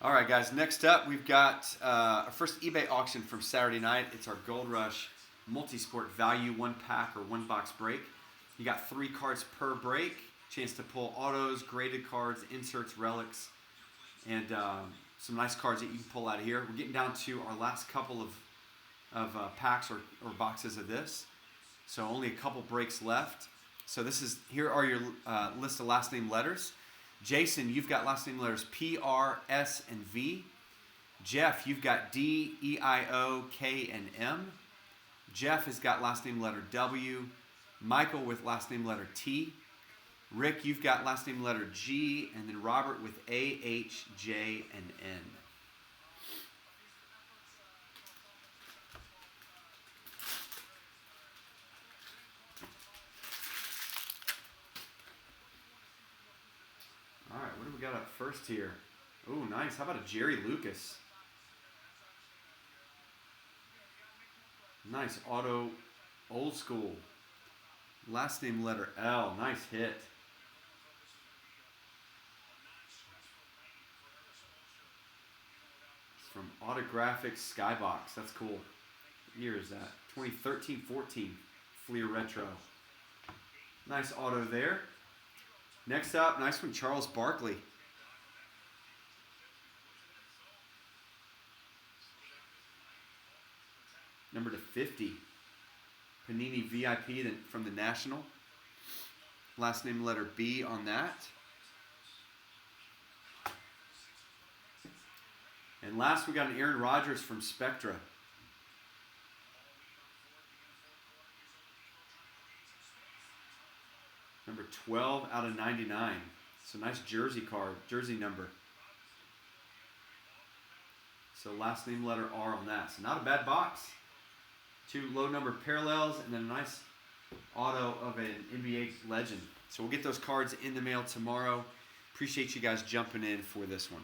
All right, guys. Next up, we've got our first eBay auction from Saturday night. It's our Gold Rush Multisport Value 1-pack or 1-box break. You got 3 cards per break. Chance to pull autos, graded cards, inserts, relics, and some nice cards that you can pull out of here. We're getting down to our last couple of packs or boxes of this. So only a couple breaks left. So here are your list of last name letters. Jason, you've got last name letters P, R, S, and V. Jeff, you've got D, E, I, O, K, and M. Jeff has got last name letter W. Michael with last name letter T. Rick, you've got last name letter G. And then Robert with A, H, J, and N. All right, what do we got up first here? Oh, nice. How about a Jerry Lucas? Nice auto, old school. Last name letter L. Nice hit. It's from Autographic Skybox. That's cool. What year is that? 2013-14 Fleer Retro. Nice auto there. Next up, nice one, Charles Barkley. Number to 50. Panini VIP from the National. Last name letter B on that. And last, we got an Aaron Rodgers from Spectra. Number 12 out of 99. So nice jersey card, jersey number. So last name letter R on that. So not a bad box. 2 low number parallels and then a nice auto of an NBA legend. So we'll get those cards in the mail tomorrow. Appreciate you guys jumping in for this one.